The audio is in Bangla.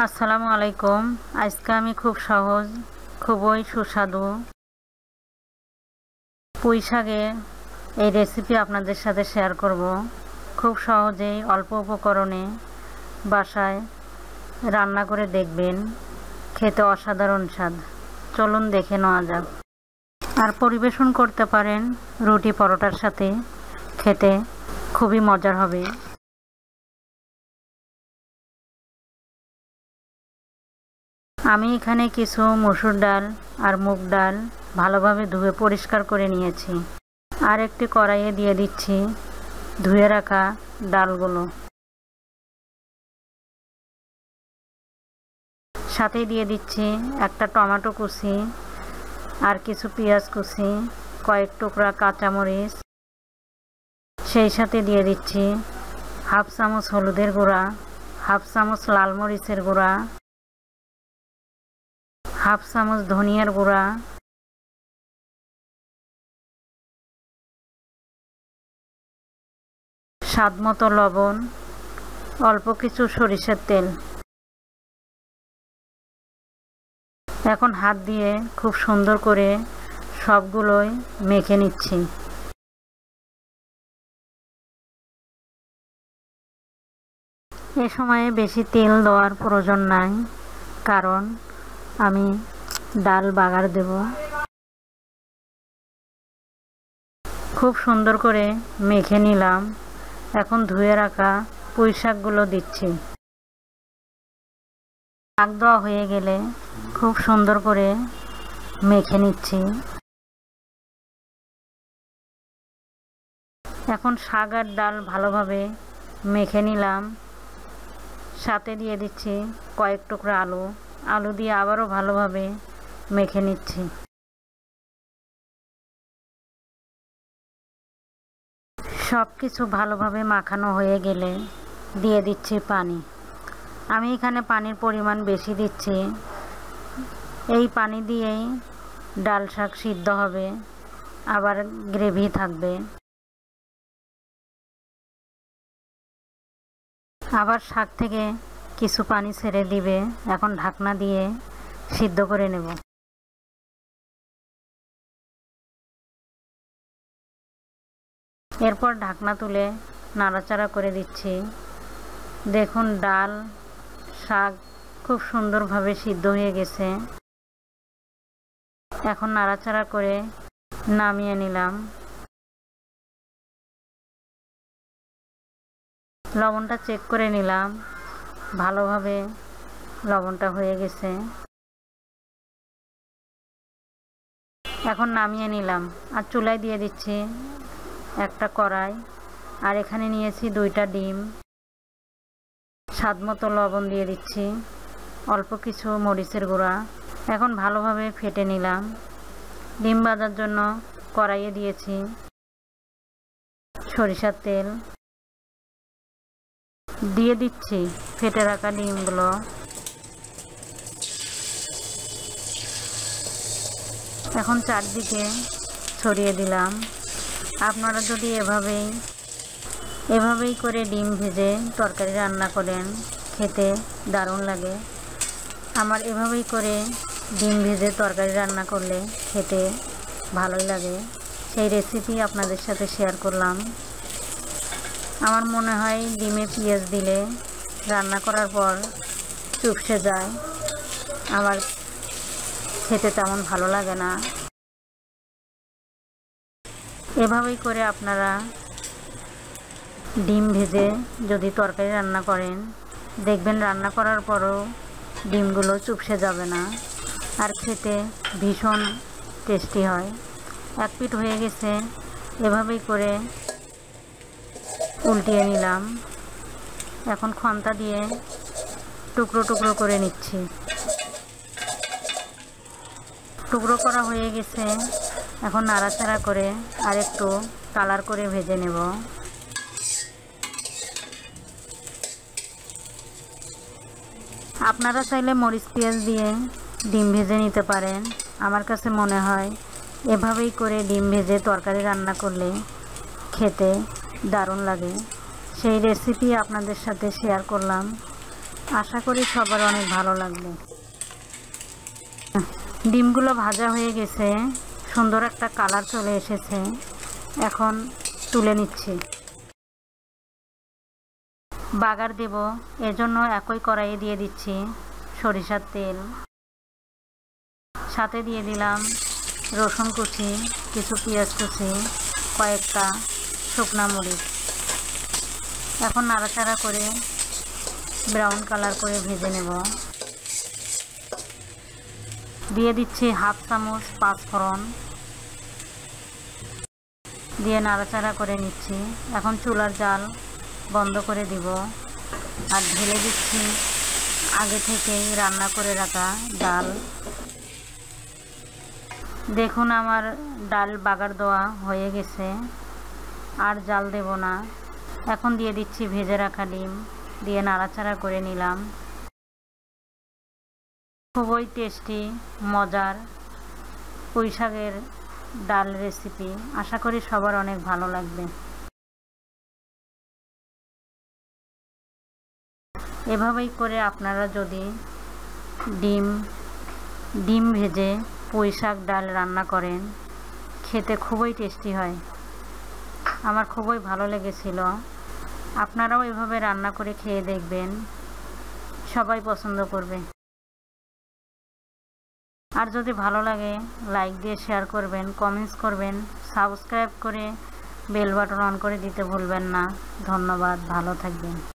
আসসালামু আলাইকুম। আজকে আমি খুব সহজ খুবই সুস্বাদু পুঁই শাকের এই রেসিপি আপনাদের সাথে শেয়ার করব। খুব সহজেই অল্প উপকরণে বাসায় রান্না করে দেখবেন, খেতে অসাধারণ স্বাদ। চলুন দেখে নেওয়া যাক। আর পরিবেশন করতে পারেন রুটি পরোটার সাথে, খেতে খুবই মজার হবে। আমি এখানে কিছু মসুর ডাল আর মুগ ডাল ভালোভাবে ধুয়ে পরিষ্কার করে নিয়েছি। আর একটি কড়াইয়ে দিয়ে দিচ্ছি ধুয়ে রাখা ডালগুলো, সাথে দিয়ে দিচ্ছি একটা টমেটো কুচি আর কিছু পেঁয়াজ কুচি, কয়েক টুকরা কাঁচামরিচ, সেই সাথে দিয়ে দিচ্ছি হাফ চামচ হলুদের গুঁড়া, হাফ চামচ লাল মরিচের গুঁড়া, হাফ চামচ ধনিয়ার গুঁড়া, স্বাদ মতো লবণ, অল্প কিছু সরিষার তেল। এখন হাত দিয়ে খুব সুন্দর করে সবগুলোই মেখে নিচ্ছি। এ সময়ে বেশি তেল দেওয়ার প্রয়োজন নাই, কারণ আমি ডাল বাগার দেব। খুব সুন্দর করে মেখে নিলাম। এখন ধুয়ে রাখা পুঁই শাকগুলো দিচ্ছি। শাক দেওয়া হয়ে গেলে খুব সুন্দর করে মেখে নিচ্ছি। এখন শাক আর ডাল ভালোভাবে মেখে নিলাম। সাথে দিয়ে দিচ্ছি কয়েক টুকরা আলু দিয়ে আবারও ভালোভাবে মেখে নিচ্ছি। সব কিছু ভালোভাবে মাখানো হয়ে গেলে দিয়ে দিচ্ছি পানি। আমি এখানে পানির পরিমাণ বেশি দিচ্ছি। এই পানি দিয়েই ডাল শাক সিদ্ধ হবে, আবার গ্রেভি থাকবে। আবার শাক থেকে কিছু পানি ছেড়ে দিবে। এখন ঢাকনা দিয়ে সিদ্ধ করে নেব। এরপর ঢাকনা তুলে নাড়াচাড়া করে দিচ্ছি। দেখুন ডাল শাক খুব সুন্দরভাবে সিদ্ধ হয়ে গেছে। এখন নাড়াচাড়া করে নামিয়ে নিলাম। লবণটা চেক করে নিলাম, ভালোভাবে লবণটা হয়ে গেছে। এখন নামিয়ে নিলাম আর চুলায় দিয়ে দিচ্ছি একটা কড়াই। আর এখানে নিয়েছি 2টা ডিম, স্বাদ মতো লবণ দিয়ে দিচ্ছি, অল্প কিছু মরিচের গুঁড়া। এখন ভালোভাবে ফেটে নিলাম। ডিম ভাজার জন্য কড়াইয়ে দিয়েছি সরিষার তেল, দিয়ে দিচ্ছি ফেটে রাখা ডিমগুলো। এখন চারদিকে ছড়িয়ে দিলাম। আপনারা যদি এভাবেই করে ডিম ভেজে তরকারি রান্না করেন, খেতে দারুণ লাগে। আমার এভাবেই করে ডিম ভেজে তরকারি রান্না করলে খেতে ভালোই লাগে। সেই রেসিপি আপনাদের সাথে শেয়ার করলাম। আমার মনে হয় ডিমে পেঁয়াজ দিলে রান্না করার পর চুপসে যায়, আমার খেতে তেমন ভালো লাগে না। এভাবেই করে আপনারা ডিম ভেজে যদি তরকারি রান্না করেন, দেখবেন রান্না করার পরও ডিমগুলো চুপসে যাবে না, আর খেতে ভীষণ টেস্টি হয়। এক পিঠ হয়ে গেছে, এভাবেই করে উল্টিয়ে নিলাম। এখন খন্তা দিয়ে টুকরো টুকরো করে নিচ্ছি। টুকরো করা হয়ে গেছে। এখন নাড়াচাড়া করে আর একটু কালার করে ভেজে নেব। আপনারা চাইলে মরিচ পেঁয়াজ দিয়ে ডিম ভেজে নিতে পারেন। আমার কাছে মনে হয় এভাবেই করে ডিম ভেজে তরকারি রান্না করলে খেতে দারুণ লাগে। সেই রেসিপি আপনাদের সাথে শেয়ার করলাম। আশা করি সবার অনেক ভালো লাগবে। ডিমগুলো ভাজা হয়ে গেছে, সুন্দর একটা কালার চলে এসেছে। এখন তুলে নিচ্ছি। বাগার দেব, এজন্য একই কড়াইয়ে দিয়ে দিচ্ছি সরিষার তেল, সাথে দিয়ে দিলাম রসুন কুচি, কিছু পেঁয়াজ কুচি, কয়েকটা শুকনা মরিচ। এখন নাড়াচাড়া করে ব্রাউন কালার করে ভেজে নেব। দিয়ে দিচ্ছি হাফ চামচ পাঁচফোড়ন, দিয়ে নাড়াচাড়া করে নিচ্ছি। এখন চুলার জাল বন্ধ করে দিব আর ঢেলে দিচ্ছি আগে থেকেই রান্না করে রাখা ডাল। দেখুন আমার ডাল বাগার দেওয়া হয়ে গেছে, আর জাল দেব না। এখন দিয়ে দিচ্ছি ভেজে রাখা ডিম, দিয়ে নাড়াচাড়া করে নিলাম। খুবই টেস্টি মজার পুঁই শাকের ডাল রেসিপি, আশা করি সবার অনেক ভালো লাগবে। এভাবেই করে আপনারা যদি ডিম ভেজে পুঁই শাক ডাল রান্না করেন, খেতে খুবই টেস্টি হয়। আমার খুবই ভালো লেগেছিল। আপনারাও এভাবে রান্না করে খেয়ে দেখবেন, সবাই পছন্দ করবে। আর যদি ভালো লাগে লাইক দিয়ে শেয়ার করবেন, কমেন্টস করবেন, সাবস্ক্রাইব করে বেল বাটন অন করে দিতে ভুলবেন না। ধন্যবাদ, ভালো থাকবেন।